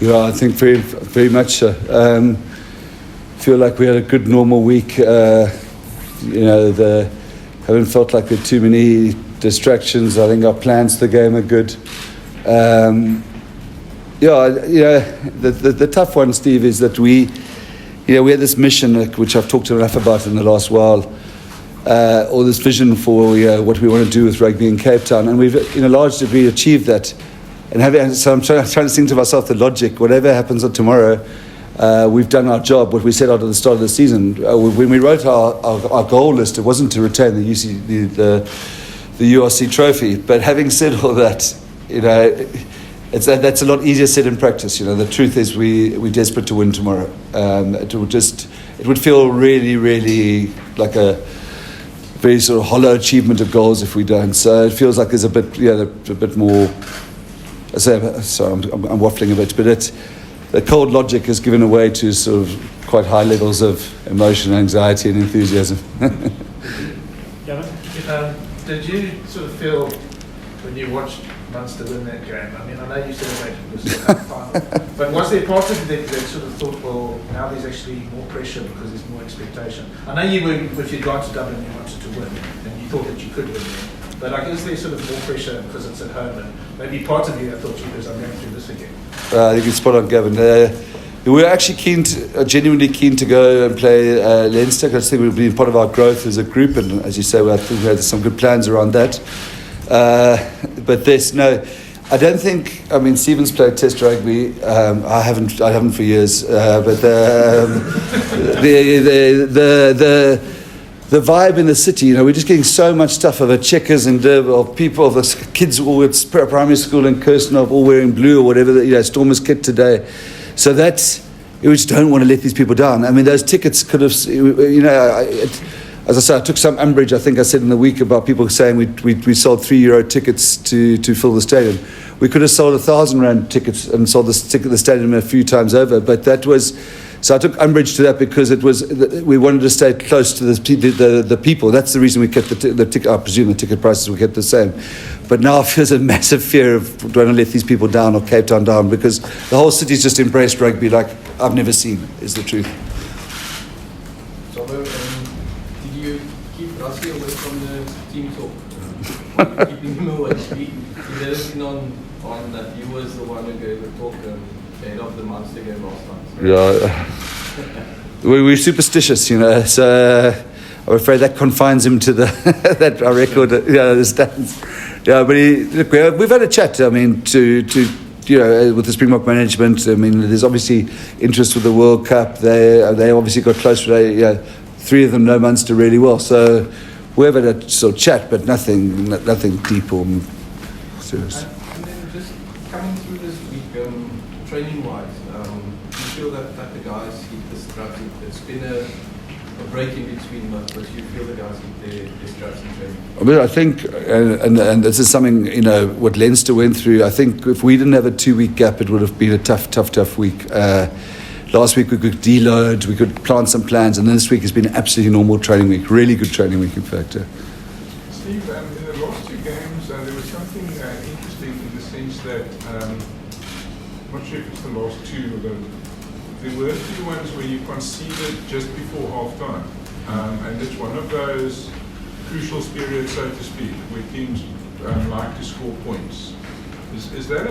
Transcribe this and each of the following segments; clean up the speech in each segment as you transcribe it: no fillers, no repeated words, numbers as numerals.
Yeah, I think very, very much so. Feel like we had a good normal week. Haven't felt like there are too many distractions. I think our plans for the game are good. The tough one, Steve, is that we had this mission, which I've talked enough about in the last while, or this vision for what we want to do with rugby in Cape Town, and we've, in a large degree, achieved that. So I'm trying to think to myself the logic. Whatever happens on tomorrow, we've done our job. What we set out at the start of the season. When we wrote our goal list, it wasn't to retain the URC trophy. But having said all that, that's a lot easier said in practice. The truth is we're desperate to win tomorrow. It would feel really, really like a very sort of hollow achievement of goals if we don't. So it feels like there's a bit more. Sorry, I'm waffling a bit, but the cold logic has given away to sort of quite high levels of emotion, anxiety, and enthusiasm. Did you sort of feel when you watched Munster win that game? I mean, I know you celebrated it was the cup final, but was there part of you that sort of thought, well, now there's actually more pressure because there's more expectation? I know if you'd gone to Dublin, you wanted to win, and you thought that you could win there. But is there sort of more pressure because it's at home, and maybe part of you that thought, because I'm going through this again? I think it's spot on, Gavin. We were actually genuinely keen to go and play Leinster. I think we've been part of our growth as a group, and as you say, I think we had some good plans around that. But I don't think. I mean, Steven's played Test rugby. I haven't for years. But the vibe in the city, we're just getting so much stuff of Checkers and of people, of the kids all at primary school in Kirstenhof all wearing blue or whatever, Stormers kit today. So we just don't want to let these people down. I mean, those tickets could have, as I said, I took some umbrage, I think I said in the week, about people saying we sold €3 tickets to fill the stadium. We could have sold R1,000 tickets and sold the stadium a few times over, but that was... So I took umbrage to that because we wanted to stay close to the people. That's the reason we kept the ticket. I presume the ticket prices were kept the same. But now there's a massive fear of trying to let these people down or Cape Town down, because the whole city's just embraced rugby like I've never seen, is the truth. So, did you keep Rassie away from the team talk? Keeping him away? He let us in on that he was the one who gave the talk ahead of the Munster game last time. So. Yeah, we're superstitious, so I'm afraid that confines him to that our record, the stands. Yeah, but we've had a chat. I mean, to with the Springbok management. I mean, there's obviously interest with the World Cup. They obviously got close today. Three of them know Munster really well, so we've had a sort of chat, but nothing deep or serious. And then just coming through this week, training-wise, do you feel that the guys hit the straps? It's been a break in between, but you feel the guys hit their straps in training? I mean, I think, and this is something, what Leinster went through. I think if we didn't have a 2-week gap, it would have been a tough week. Last week we could deload, we could plant some plans, and then this week has been an absolutely normal training week, really good training week, in fact. Steve, in the last two games, there was something interesting in the sense that, I'm not sure if it's the last two, but there were a few ones where you conceded just before half-time. And it's one of those crucial periods, so to speak, where teams like to score points. Is that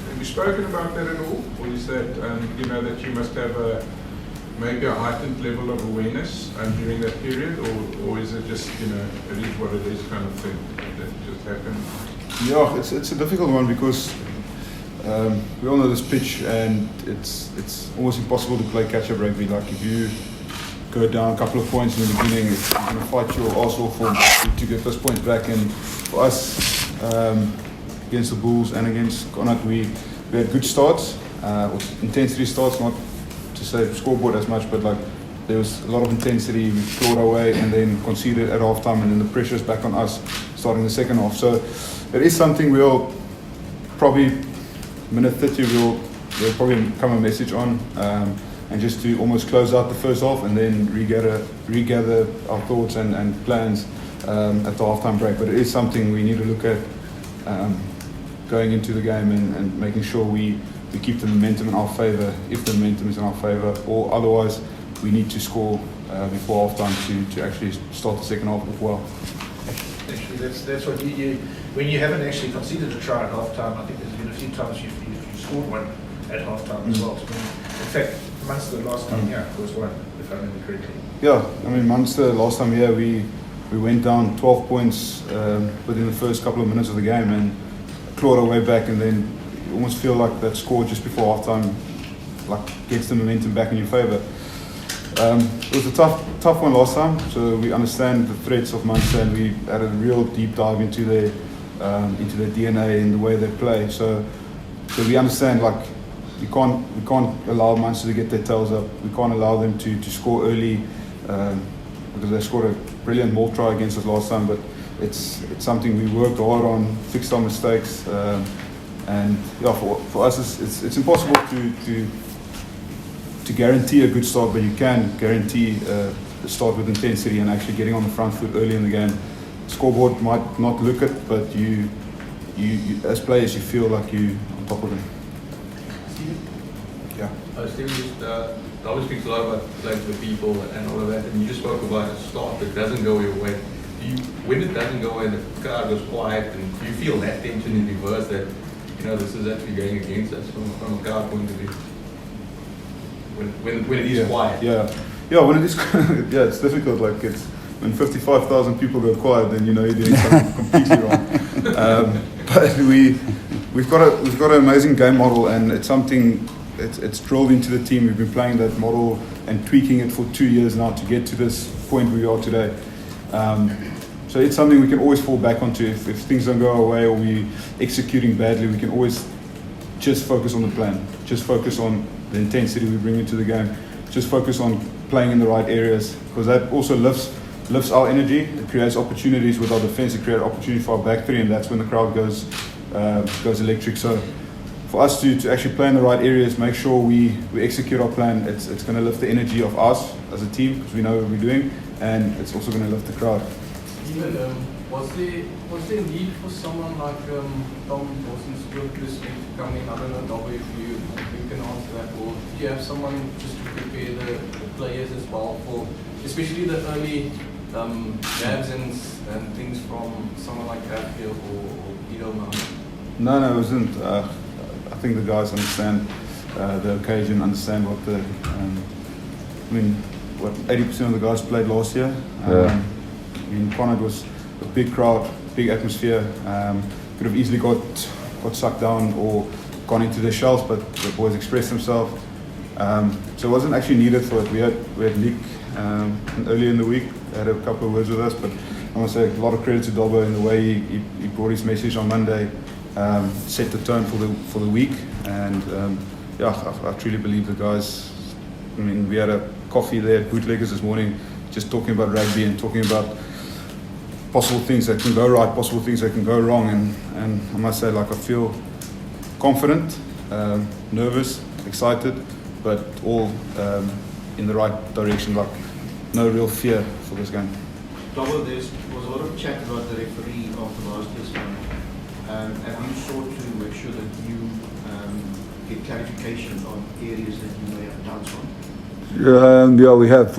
have you spoken about that at all? Or is that, that you must have maybe a heightened level of awareness during that period? Or is it just, it is what it is kind of thing that just happened? Yeah, it's a difficult one because we all know this pitch, and it's almost impossible to play catch-up rugby. Like if you go down a couple of points in the beginning, you're going to fight your arse off to get those points back. And for us, against the Bulls and against Connacht, we had good starts, intensity starts, not to say scoreboard as much, but like there was a lot of intensity. We clawed our way and then conceded at half-time, and then the pressure's back on us starting the second half. So it is something we'll probably, minute 30, we'll probably come a message on, and just to almost close out the first half and then regather our thoughts and plans at the half-time break. But it is something we need to look at going into the game and making sure we keep the momentum in our favour, if the momentum is in our favour, or otherwise we need to score before half-time to actually start the second half off well. Actually, that's what you when you haven't actually conceded a try at half-time, I think there's been a few times you've scored one at half-time as well. So, in fact, Munster last time here was one, if I remember correctly. Yeah, I mean, Munster last time here, we went down 12 points within the first couple of minutes of the game and clawed our way back, and then you almost feel like that score just before half-time gets the momentum back in your favour. It was a tough one last time, so we understand the threats of Munster, and we had a real deep dive into their DNA and the way they play. So we understand we can't allow Munster to get their tails up. We can't allow them to score early because they scored a brilliant ball try against us last time. But it's something we worked hard on, fixed our mistakes, and yeah, for us it's impossible to guarantee a good start, but you can guarantee the start with intensity and actually getting on the front foot early in the game. Scoreboard might not look it, but you as players you feel like you on top of it. Yeah. Steven, Dobson speaks a lot about playing for people and all of that, and you just spoke about a start that doesn't go your way. When it doesn't go and the crowd goes quiet, and do you feel that tension in reverse that this is actually going against us from a crowd point of view? When it is quiet. Yeah. When it is, it's difficult. Like it's when 55,000 people go quiet, then you're doing something completely wrong. But we've got an amazing game model, and it's something it's drilled into the team. We've been playing that model and tweaking it for 2 years now to get to this point where we are today. So it's something we can always fall back onto if things don't go our way or we executing badly. We can always just focus on the plan, just focus on the intensity we bring into the game, just focus on playing in the right areas, because that also lifts our energy. It creates opportunities with our defence. It creates opportunity for our back three, and that's when the crowd goes electric. So for us to actually play in the right areas, make sure we execute our plan, it's going to lift the energy of us as a team because we know what we're doing, and it's also going to lift the crowd. Steven, was there need for someone like John Dobson's to come in? I don't know, Dobby, if you can answer that, or do you have someone just to prepare the players as well for, especially the early jabs and things from someone like Hatfield or Edo now? No, it wasn't. I think the guys understand the occasion, understand what 80% of the guys played last year. Connacht was a big crowd, big atmosphere. Could have easily got sucked down or gone into their shells, but the boys expressed themselves. So it wasn't actually needed for it. We had Leek earlier in the week, had a couple of words with us, but I must say a lot of credit to Dobbo in the way he brought his message on Monday, set the tone for the week, and I truly believe the guys. I mean, we had a coffee there at Bootleggers this morning, just talking about rugby and talking about possible things that can go right, possible things that can go wrong, and I must say, I feel confident, nervous, excited, but all in the right direction. No real fear for this game. Dobbo, there was a lot of chat about the referee after last year's game. Have you sought to make sure that you get clarification on areas that you may have doubts on? We have.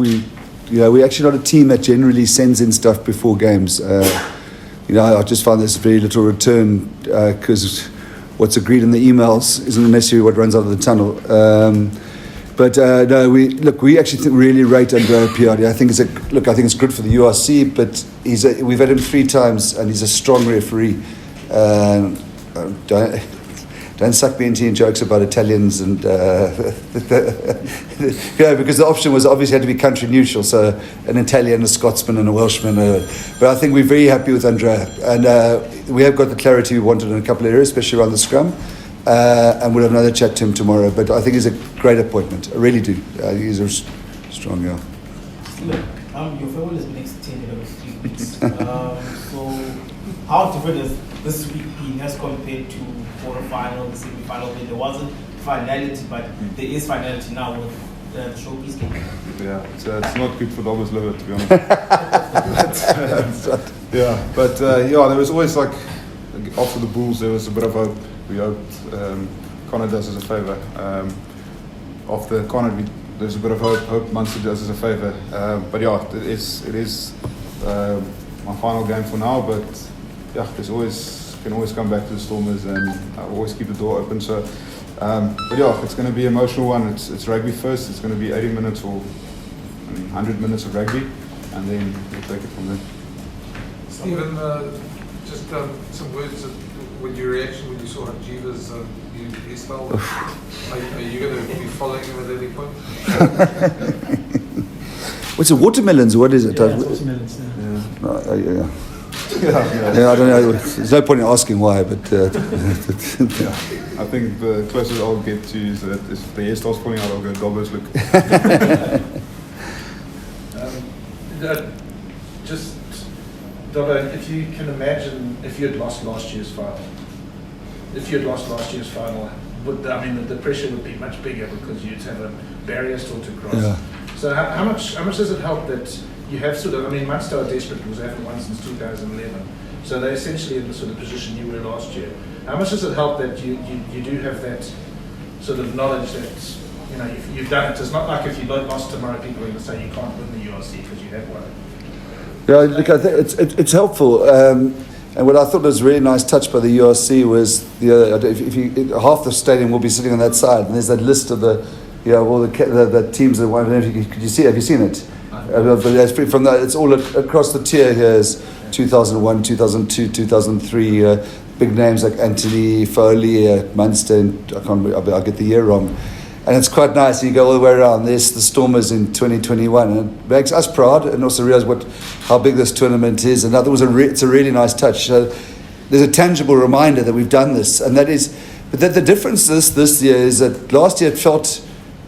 We're actually not a team that generally sends in stuff before games. I just found there's very little return because what's agreed in the emails isn't necessarily what runs out of the tunnel. We actually really rate Andrea Piatti. I think it's good for the URC, but we've had him 3 times, and he's a strong referee. Don't suck me into your jokes about Italians and because the option was obviously had to be country neutral, so an Italian, a Scotsman, and a Welshman. But I think we're very happy with Andrea, and we have got the clarity we wanted in a couple of areas, especially around the scrum. And we'll have another chat to him tomorrow. But I think he's a great appointment. I really do. He's a strong guy. Steven, your farewell has been extended over 3 weeks. So how different has this week been as compared to quarterfinal, the semi-final, where there wasn't finality, but there is finality now with the showpiece game? Yeah, it's not good for Dobbo's liver, to be honest. There was always after the Bulls, there was a bit of hope. We hoped Connor does us a favour. After Connor, there's a bit of hope Munster does us a favour. But yeah, it is my final game for now. But yeah, can always come back to the Stormers, and I always keep the door open. So, but yeah, it's going to be an emotional one. It's rugby first. It's going to be 80 minutes or 100 minutes of rugby, and then we'll take it from there. Steven, just some words with your reaction when you saw Jiva's new hairstyle. Are you going to be following him at any point? What's it, watermelons? What is it? Yeah, it's watermelons. Yeah. Yeah. Yeah, I don't know. There's no point in asking why, but Yeah, I think the closest I'll get to is that if the hair starts falling out, I'll go Dobbo's look. Just, Dobbo, if you can imagine if you had lost last year's final, the pressure would be much bigger because you'd have a barrier still to cross. Yeah. So how much does it help that you have Munster are desperate because they haven't won since 2011. So they're essentially in the sort of position you were last year. How much does it help that you do have that sort of knowledge that you've done it? It's not like if you lost tomorrow, people are going to say you can't win the URC because you have won it. yeah, look, I think it's helpful. And what I thought was a really nice touch by the URC was half the stadium will be sitting on that side, and there's that list of all the teams that won. Could you see? Have you seen it? It's all across the tier here is 2001, 2002, 2003. Big names like Anthony, Foley, Munster, and I'll get the year wrong. And it's quite nice. You go all the way around. There's the Stormers in 2021, and it makes us proud, and also realise how big this tournament is. And that was it's a really nice touch. So there's a tangible reminder that we've done this, and that is. But the difference this year is that last year it felt,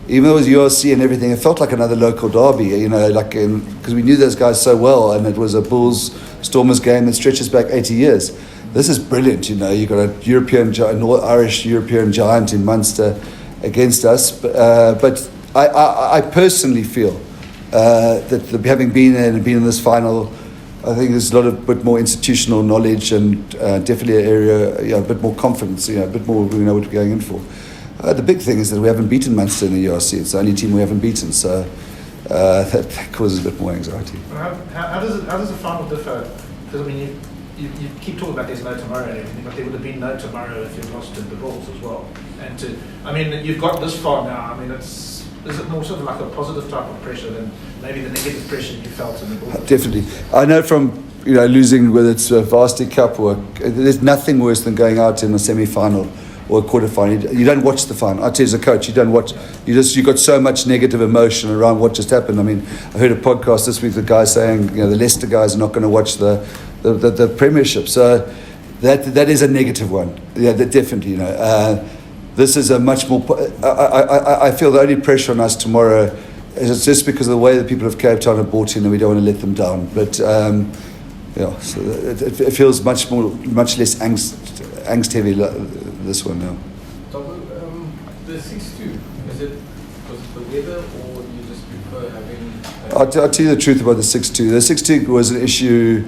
even though it was URC and everything, it felt like another local derby, because we knew those guys so well, and it was a Bulls-Stormers game that stretches back 80 years. This is brilliant, you've got a Irish European giant in Munster against us. But I personally feel that having been there and been in this final, I think there's a bit more institutional knowledge and definitely an area, a bit more confidence, a bit more we know what we're going in for. The big thing is that we haven't beaten Munster in the URC. It's the only team we haven't beaten, so that causes a bit more anxiety. How does the final differ? Because you keep talking about there's no tomorrow and everything, but there would have been no tomorrow if you'd lost to the Bulls as well. And you've got this far now. Is it more sort of like a positive type of pressure than maybe the negative pressure you felt in the Bulls? Definitely. I know from losing, whether it's a Varsity Cup or there's nothing worse than going out in a semi-final or a quarter-final. You don't watch the final. I tell you as a coach, you don't watch. You got so much negative emotion around what just happened. I heard a podcast this week, the guy saying, the Leicester guys are not going to watch the Premiership. So that is a negative one. Yeah, definitely. This is a much more. I feel the only pressure on us tomorrow is just because of the way that people of Cape Town have bought in, and we don't want to let them down. But so it feels much less angst heavy this one now. The 6-2, was it the weather, or you just prefer having? I'll tell you the truth about the 6-2. The 6-2 was an issue.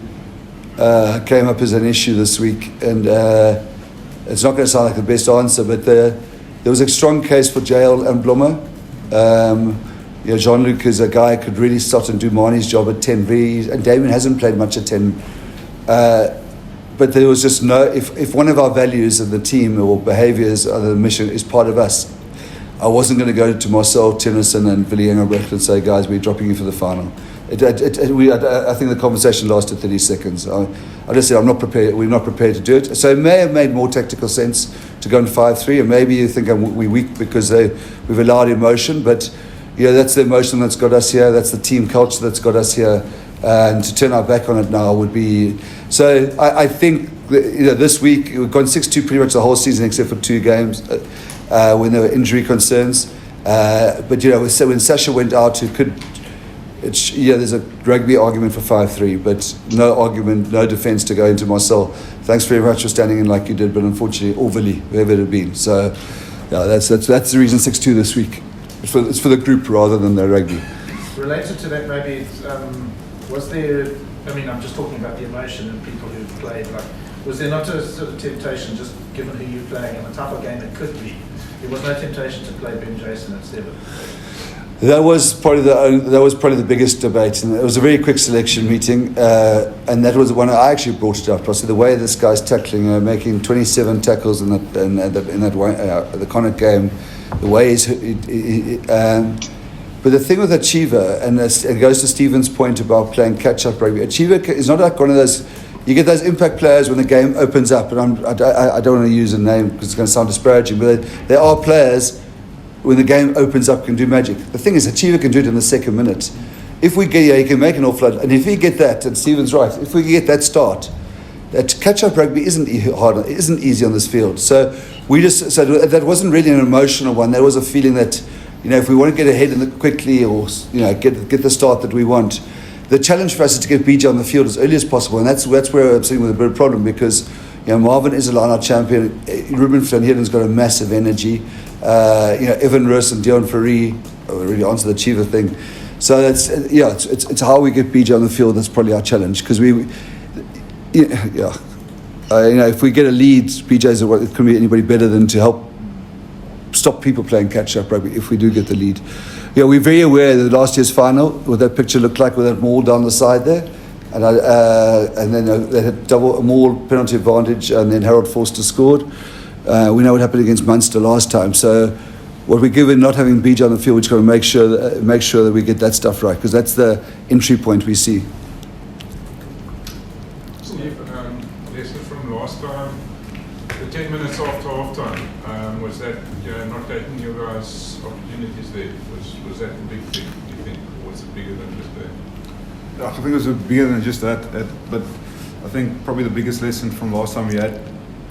Came up as an issue this week, and it's not going to sound like the best answer, but there was a strong case for Jael and Blommer. Jean-Luc is a guy who could really start and do Marnie's job at 10. And Damien hasn't played much at 10. But there was just if one of our values of the team or behaviours of the mission is part of us, I wasn't going to go to Marcel Tennyson and Willie Engelbrecht and say, guys, we're dropping you for the final. I think the conversation lasted 30 seconds. I just said, we're not prepared to do it. So it may have made more tactical sense to go in 5-3, and maybe you think we're weak because we've allowed emotion, but that's the emotion that's got us here, that's the team culture that's got us here, and to turn our back on it now would be... So I think this week, we've gone 6-2 pretty much the whole season except for 2 games when there were injury concerns. But when Sasha went out, there's a rugby argument for 5-3, but no argument, no defence to go into Marcel. Thanks very much for standing in like you did, but unfortunately, or Willie, whoever it had been. So, that's the reason 6-2 this week. It's for the group rather than the rugby. Related to that, maybe was there? I'm just talking about the emotion and people who've played. Was there not a sort of temptation, just given who you're playing and the type of game it could be? There was no temptation to play Ben Jason at 7. That was probably the biggest debate, and it was a very quick selection meeting, and that was the one I actually brought it up. So the way this guy's tackling, making 27 tackles in the Connacht game, the way but the thing with Achieva, and it goes to Steven's point about playing catch-up rugby. Achieva is not like one of those. You get those impact players when the game opens up, and I don't want to use a name because it's going to sound disparaging, but there are players when the game opens up can do magic. The thing is, Achieva can do it in the second minute. If we get, he can make an offload, and if we get that, and Steven's right, if we get that start, that catch-up rugby isn't hard, it isn't easy on this field. So that wasn't really an emotional one. There was a feeling that, if we want to get ahead quickly, or get the start that we want, the challenge for us is to get BJ on the field as early as possible, and that's where I'm sitting with a bit of problem, because Marvin is a line-out champion. Ruben van Heerden's got a massive energy. Evan Roos and Dion Fourie already answered the Chiva thing. So it's how we get BJ on the field. That's probably our challenge, because if we get a lead, BJ's it couldn't be anybody better than to help stop people playing catch-up rugby if we do get the lead. We're very aware that last year's final, what that picture looked like with that maul down the side there, and then they had a maul penalty advantage, and then Harold Forster scored. We know what happened against Munster last time. So what we're given not having BJ on the field, we've got to make sure that we get that stuff right, because that's the entry point we see. Steve, lesson from last time, the 10 minutes after half-time, was that not taking your guys' opportunities there? Was that the big thing, do you think, or was it bigger than just that? I think it was bigger than just that, but I think probably the biggest lesson from last time we had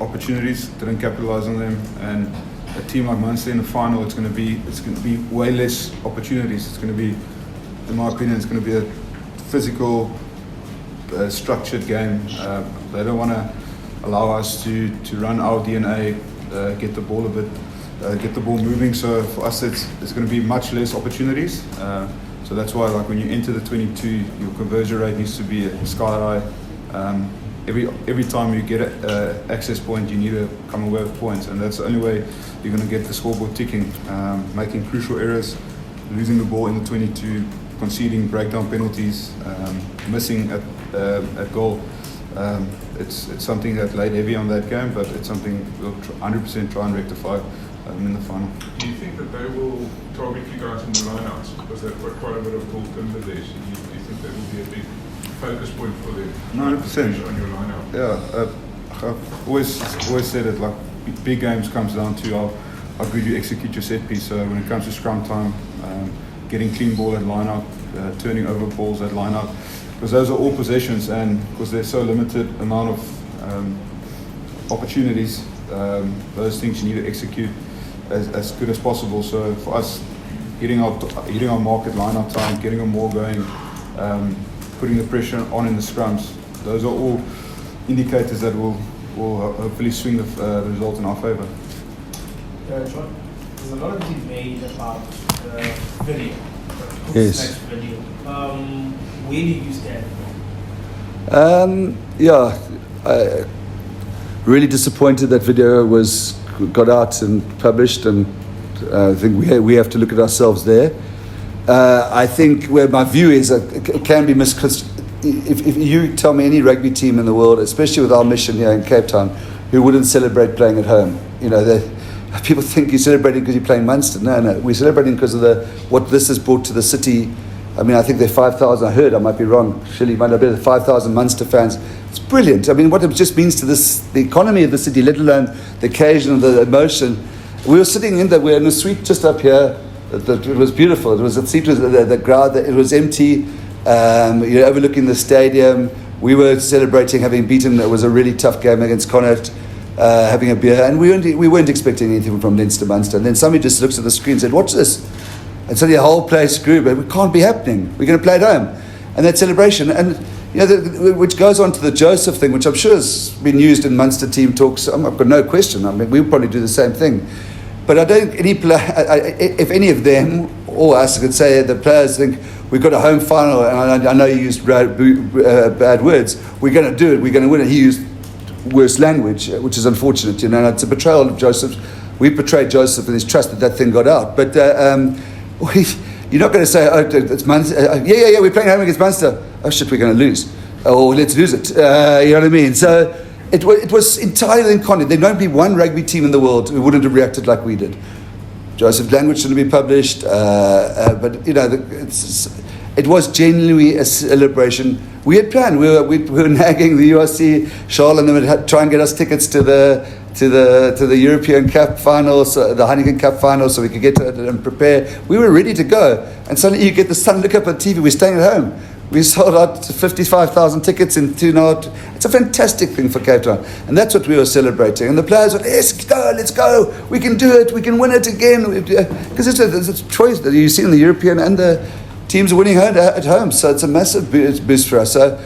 opportunities, didn't capitalise on them, and a team like Munster in the final, it's going to be way less opportunities. It's going to be, in my opinion, it's going to be a physical, structured game. They don't want to allow us to run our DNA, get the ball get the ball moving. So for us, it's going to be much less opportunities. So that's why, like when you enter the 22, your conversion rate needs to be sky high. Every time you get an access point, you need to come away with points, and that's the only way you're going to get the scoreboard ticking. Making crucial errors, losing the ball in the 22, conceding breakdown penalties, missing at goal. It's something that laid heavy on that game, but it's something we'll 100% try and rectify in the final. Do you think that they will target you guys in the lineouts, because they've got quite a bit of bull timber there? So do you think that will be a big focus point for them? 100% on your lineup. Yeah, I've always said it. Like big games comes down to how good you execute your set piece. So when it comes to scrum time, getting clean ball at line-up, turning over balls at line-up, because those are all possessions, and because there's so limited amount of opportunities, those things you need to execute as good as possible. So for us, hitting our mark at line-up time, getting them more going, putting the pressure on in the scrums, those are all indicators that will hopefully swing the result in our favour. John, there's a lot of debate made about video. Yes. Video. Where do you stand? Really disappointed that video got out and published, and I think we have to look at ourselves there. I think where my view is, it can be misconstrued. If you tell me any rugby team in the world, especially with our mission here in Cape Town, who wouldn't celebrate playing at home, people think you're celebrating because you're playing Munster. No, we're celebrating because of what this has brought to the city. I mean, I think there are 5,000. I might be wrong. Shirley might have been 5,000 Munster fans. It's brilliant. I mean, what it just means to the economy of the city, let alone the occasion, the emotion. We were sitting we were in a suite just up here. It was beautiful. The seat was the crowd. It was empty. Overlooking the stadium. We were celebrating having beaten. It was a really tough game against Connacht. Having a beer, and we weren't expecting anything from Leinster Munster. And then somebody just looks at the screen and said, "Watch this!" And suddenly the whole place grew. But it can't be happening. We're going to play at home, and that celebration, and which goes on to the Joseph thing, which I'm sure has been used in Munster team talks. I've got no question. I mean, we'll probably do the same thing. But I don't if any of them or us could say the players think we've got a home final, and I know you used bad words. We're going to do it. We're going to win it. He used worse language, which is unfortunate, and it's a betrayal of Joseph. We betrayed Joseph and his trust that thing got out. But you're not going to say, oh, it's Munster. Yeah, we're playing home against Munster. Oh, shit, we're going to lose. Or let's lose it. You know what I mean? So it was entirely incontinent. There won't be one rugby team in the world who wouldn't have reacted like we did. Joseph's language shouldn't be published. But, it was genuinely a celebration. We had planned. We were nagging the URC, Charles and them would try and get us tickets to the European Cup finals, the Heineken Cup finals, so we could get to it and prepare. We were ready to go, and suddenly you get the sun look up on TV. We're staying at home. We sold out 55,000 tickets in 2.5. It's a fantastic thing for Cape Town, and that's what we were celebrating. And the players were, let's go, we can do it, we can win it again, because it's a choice that you see in the European and the teams are winning at home, so it's a massive boost for us. So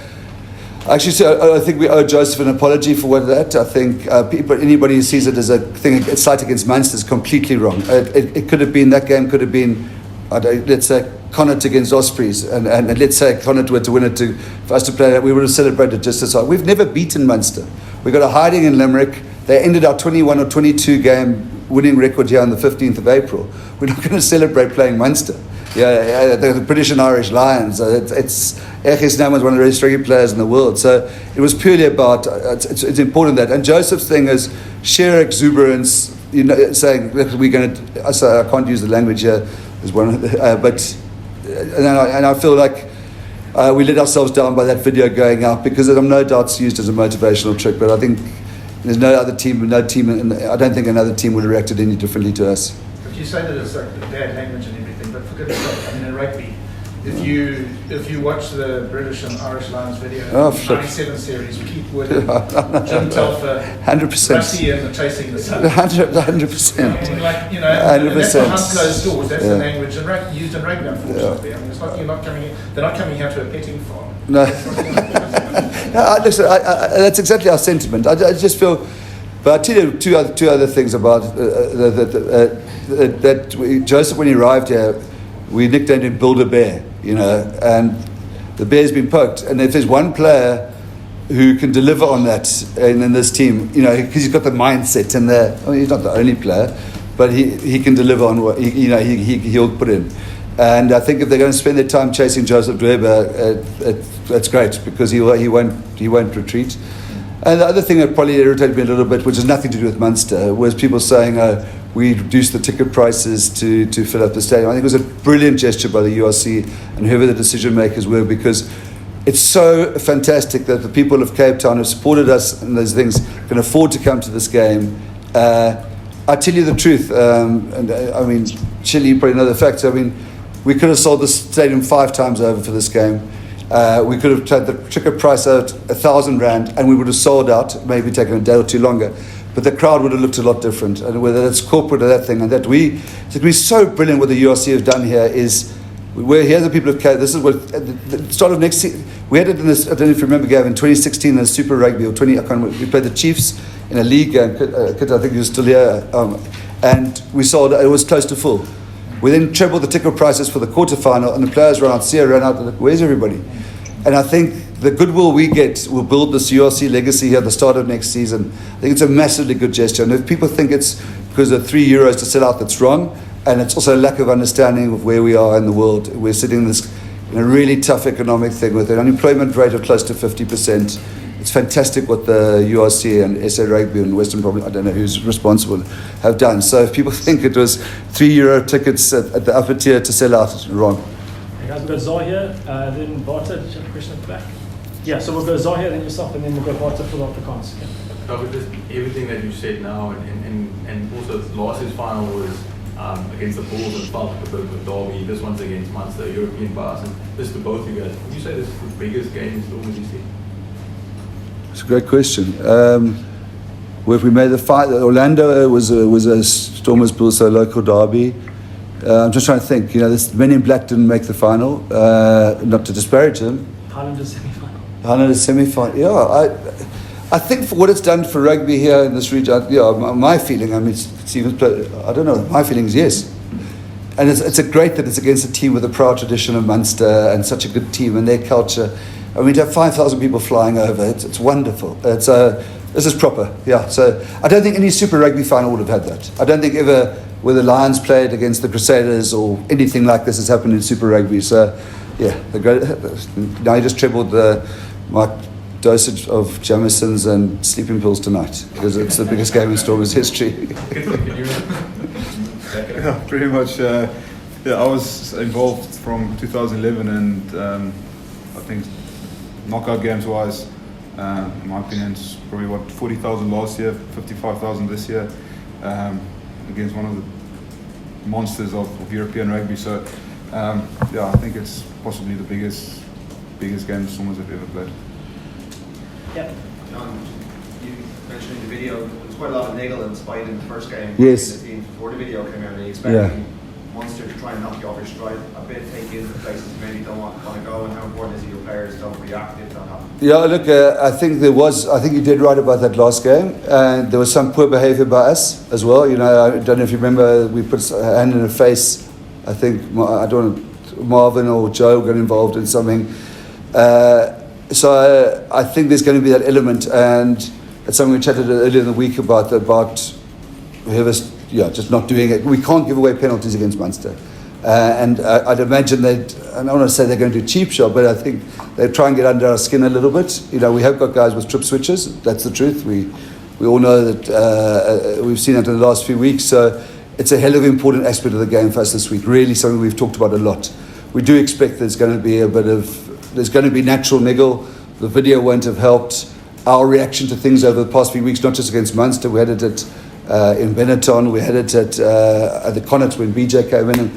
actually, I think we owe Joseph an apology for that. I think anybody who sees it as a thing, a slight against Munster is completely wrong. It could have been, that game could have been, let's say, Connacht against Ospreys, and let's say Connacht were to win it for us to play that, we would have celebrated just as hard. We've never beaten Munster. We got a hiding in Limerick. They ended our 21 or 22 game winning record here on the 15th of April. We're not going to celebrate playing Munster. Yeah, the British and Irish Lions. Echis Nam was one of the best rugby players in the world. So it was purely about, it's important that. And Joseph's thing is sheer exuberance, saying, look, we're going to, I can't use the language here, as one, but, and I feel like we let ourselves down by that video going out, because I'm no doubt it's used as a motivational trick, but I think there's no team, I don't think another team would have reacted any differently to us. But you say that it's like bad language and everything, but for goodness sake, I mean, in rugby, if you watch the British and Irish Lions video, 97 series, Keith Wood, Jim Telfer, 100%, Rusty and Chasing the Sun, 100%, and that's behind closed doors. That's the language used in rugby, unfortunately. I mean, it's not, they're not coming here to a petting farm. No, listen, that's exactly our sentiment. I just feel. But I'll tell you two other things about that. Joseph, when he arrived here, we nicknamed him Build-A-Bear, and the bear's been poked. And if there's one player who can deliver on that in this team, because he's got the mindset and he's not the only player, but he can deliver on what he'll put in. And I think if they're going to spend their time chasing Joseph Dweba, that's great, because he won't retreat. And the other thing that probably irritated me a little bit, which has nothing to do with Munster, was people saying, we reduced the ticket prices to fill up the stadium. I think it was a brilliant gesture by the URC and whoever the decision makers were, because it's so fantastic that the people of Cape Town have supported us and those things can afford to come to this game. I tell you the truth, and I mean, Chile, you probably know the facts. I mean, we could have sold the stadium 5 times over for this game. We could have had the ticket price at R1,000, and we would have sold out, maybe taken a day or two longer. But the crowd would have looked a lot different. And whether it's corporate or that thing, and that it's so brilliant what the URC have done here is, we're here the people of Cape. This is what at the start of next season we had it in this. I don't know if you remember, Gavin, 2016 in the Super Rugby, or 20. I can't remember. We played the Chiefs in a league game. Kit, I think he was still here, and we sold. It was close to full. We then trebled the ticket prices for the quarterfinal, and the players ran out. Sia ran out. Where's everybody? And I think the goodwill we get will build this URC legacy here at the start of next season. I think it's a massively good gesture. And if people think it's because of €3 to sell out, that's wrong. And it's also a lack of understanding of where we are in the world. We're sitting in this a really tough economic thing with an unemployment rate of close to 50%. It's fantastic what the URC and SA Rugby and Western Province, I don't know who's responsible, have done. So if people think it was €3 tickets at the upper tier to sell out, it's wrong. Hey guys, we've got Zah here, then Barta. Did you have a question at the back? Yeah, so we'll go Zah here, then yourself, and then we'll go Barta for the Afrikaans. Yeah. With everything that you said now, and also last year's final was against the Bulls and felt like a bit of a derby. This one's against Munster, European bars, and this to both of you guys. Would you say this is the biggest game in Stormers you've seen? It's a great question. If we made the fight, Orlando was a Stormers Bulls, so local derby. I'm just trying to think. This Men in Black didn't make the final. Not to disparage them. Highlanders semi-final. Highlanders semi-final. Yeah, I think for what it's done for rugby here in this region, my feeling, I mean, Steven's I don't know, my feeling is yes. And it's a great that it's against a team with a proud tradition of Munster and such a good team and their culture. I mean, to have 5,000 people flying over, it's wonderful. It's This is proper, yeah. So I don't think any Super Rugby final would have had that. I don't think ever where the Lions played against the Crusaders or anything like this has happened in Super Rugby. So, yeah, now you just trebled my dosage of Jamisons and sleeping pills tonight because it's the biggest game in Stormers history. Yeah, pretty much. I was involved from 2011, and I think knockout games wise, in my opinion, it's probably 40,000 last year, 55,000 this year, against one of the monsters of European rugby. So, I think it's possibly the biggest game Stormers have ever played. Yeah. John, you mentioned in the video there was quite a lot of niggle and spite in the first game. Yes. Before the video came out, and you expected Munster to try and knock you off your stride a bit, take you into places you maybe don't want to go, and how important is it your players don't react if that happens? Yeah, look, I think you did right about that last game, and there was some poor behaviour by us as well. I don't know if you remember, we put a hand in a face. I think Marvin or Joe got involved in something. So I think there's going to be that element, and it's something we chatted earlier in the week about whoever's just not doing it. We can't give away penalties against Munster, and I'd imagine I don't want to say they're going to do a cheap shot, but I think they try and get under our skin a little bit. We have got guys with trip switches. That's the truth. We all know that we've seen that in the last few weeks. So it's a hell of an important aspect of the game for us this week. Really, something we've talked about a lot. We do expect there's going to be there's going to be natural niggle. The video won't have helped. Our reaction to things over the past few weeks, not just against Munster, we had it at in Benetton, we had it at the Connacht when BJ came in and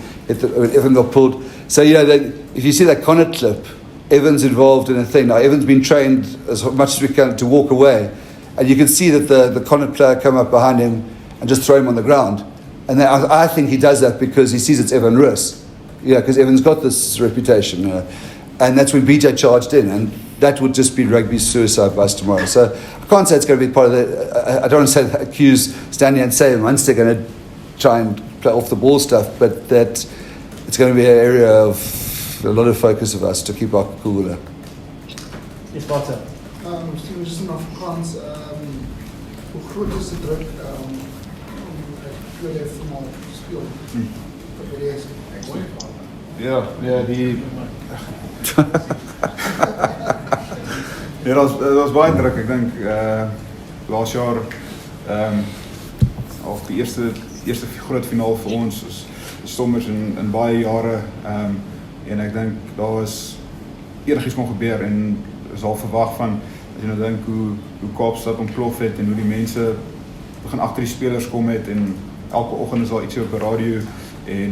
when Evan got pulled. So, if you see that Connacht clip, Evan's involved in a thing. Now, Evan's been trained as much as we can to walk away, and you can see that the Connacht player come up behind him and just throw him on the ground. And then I think he does that because he sees it's Evan Roos. Because Evan's got this reputation. And that's when BJ charged in, and that would just be rugby's suicide by us tomorrow. So I can't say it's going to be part of I don't want to say accuse Stanley and say Munster going to try and play off the ball stuff, but that it's going to be an area of a lot of focus of us to keep our cool there. Yes, Walter. Steven, just in Afrikaans, hoe groot is de druk om jullie formaal te spelen? Wat jullie is? Ja, dat was baie druk. Ek dink laas jaar of die eerste groot finaal vir ons is Stormers in baie jare, en ek dink daar was enigiets kon gebeur en is al verwag van as jy nou dink hoe Kaapstad ontplof het en hoe die mense begin agter die spelers kom het en elke oggend is daar ietsie op die radio en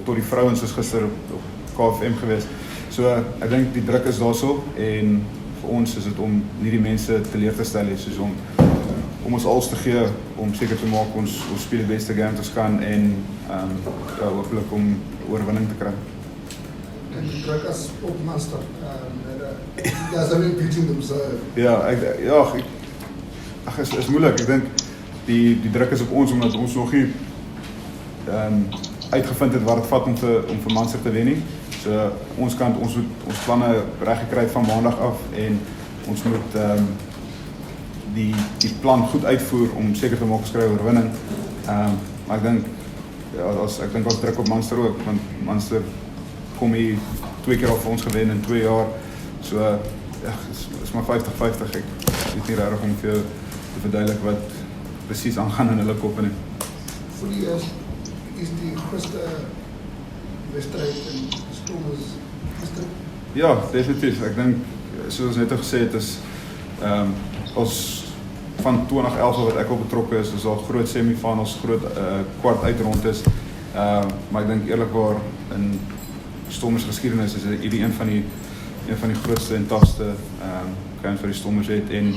tot die vrouens is gister op KFM geweest. So ek dink die druk is daarso en vir ons is dit om nie die mense teleur te stel nie, soos om ons alles te gee om seker te maak ons speel die beste game te kan en hopelik om oorwinning te kry. En die druk as op Munster, guys are really beating them, so... is moeilik. Ek dink die druk is op ons omdat ons nog nie uitgevind het wat het vat om vir Munster te wen nie. So ons kant, ons moet ons planne reg gekry van maandag af en ons moet die plan goed uitvoer om seker te maak ons kry oorwinning. Maar ek dink as druk op Munster ook, want Munster kom hier 2 keer al vir ons gewen in 2 jaar. So is maar 50-50. Ek weet nie regtig om vir jou te verduidelik wat presies aangaan in hulle koppe nie. Voor die is die grootste wedstrijd in Stormers gister? Ja, definitief. Ek dink, soos ons net gesê het, is ons van 2011 wat ek al betrokke is al groot semifinals, groot kwart uitrond is. Maar ek dink eerlikwaar in Stormers geskiedenis is hierdie een van die grootste en tafste games wat die Stormers het en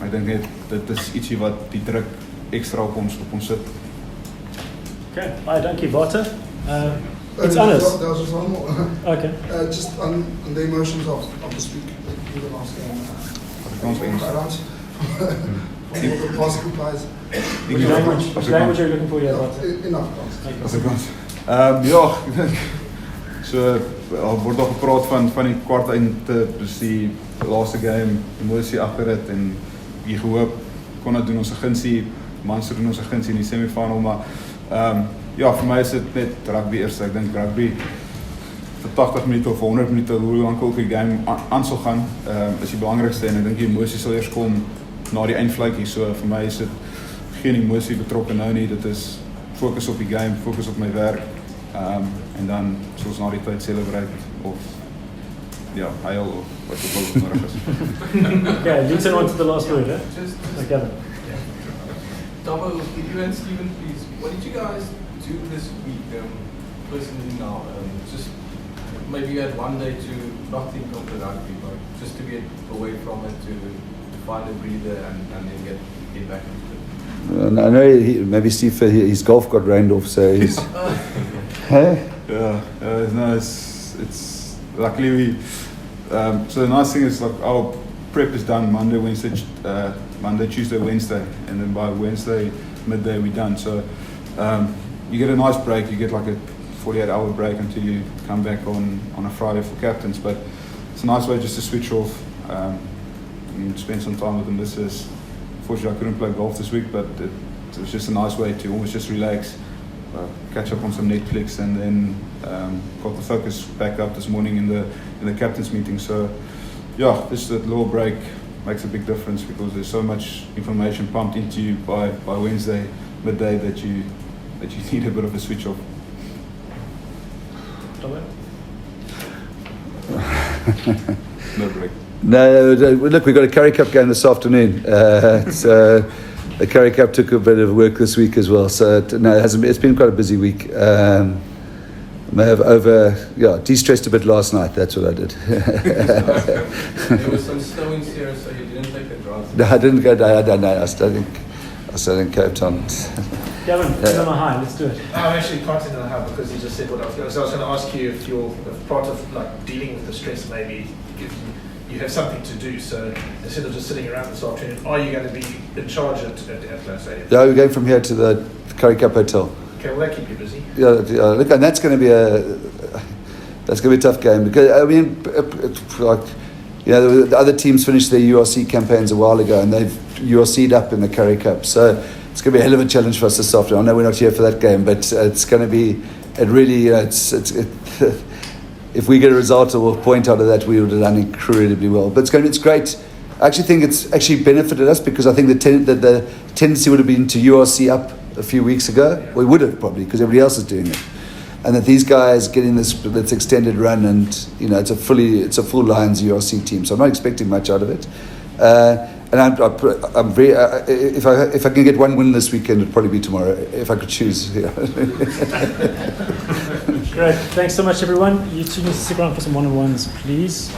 ek dink net dit is ietsie wat die druk ekstra op ons sit. Okay, hi, thank you, Walter. It's honest. There was just one more. Okay. Just on the emotions of this week, in the last game. From the possible guys. Which language are you looking for here, Walter? Enough. Ja, ek dink so word daar gepraat van die kwart eind, dus die laaste game emosie agter dit en jy gehoop kon dit doen ons 'n gunsie, Munster doen ons 'n gunsie in die semifinal, maar ja, vir my is dit net rugby eers. Ek dink rugby vir 80 minute of 100 minute hoe lank ook die game aan sal gaan, is die belangrikste en ek dink die emosie sal eers kom na die eindvlakkie. So vir my is dit geen emosie betrokke nou nie. Dit is fokus op die game, fokus op my werk, en dan soos na die tyd celebrate of ja, huil of wat ook al nodig is. Okay, Luton on to the last word, eh? Just Gavin. Dabo, you and Steven, please, what did you guys do this week, personally now? Just maybe you had one day to not think of the rugby, but just to get away from it, to find a breather and then get back into it. I know maybe Steve, his golf got rained off, so he's... Hey? Yeah, no, it's luckily we. So the nice thing is like our prep is done Monday, Tuesday, Wednesday, and then by Wednesday midday we're done. So you get a nice break. You get like a 48-hour break until you come back on a Friday for captains. But it's a nice way just to switch off and spend some time with the missus. Unfortunately, I couldn't play golf this week, but it was just a nice way to almost just relax, catch up on some Netflix, and then got the focus back up this morning in the captain's meeting. So yeah, this little break makes a big difference because there's so much information pumped into you by Wednesday midday that you need a bit of a switch off. No break. No, look, we've got a Currie Cup game this afternoon. So the Currie Cup took a bit of work this week as well. So no, it's been quite a busy week. May have de-stressed a bit last night. That's what I did. There was some snow in Sierra, so you didn't take a drive. No, I didn't go down. I don't know. I still in Cape Town. Gavin, it's on a high. Let's do it. I'm actually content on how because he just said what I was going to. So I was going to ask you if part of like dealing with the stress maybe you have something to do. So instead of just sitting around this afternoon, are you going to be in charge at Atlas Stadium? Yeah, we're going from here to the Currie Cup Hotel. Okay, well that keep you busy. Yeah, look, and that's going to be a tough game because I mean, like, you know, the other teams finished their URC campaigns a while ago and they've URC'd up in the Currie Cup, so it's going to be a hell of a challenge for us this afternoon. I know we're not here for that game, but it's going to be. It really, if we get a result or a point out of that, we would have done incredibly well. But it's great. I actually think it's actually benefited us because I think the tendency would have been to URC up a few weeks ago. We would have probably because everybody else is doing it, and that these guys getting this extended run and you know it's a full Lions URC team. So I'm not expecting much out of it. And I'm very. If I can get one win this weekend, it'd probably be tomorrow. If I could choose. Yeah. Great. Thanks so much, everyone. You two need to stick around for some one-on-ones, please.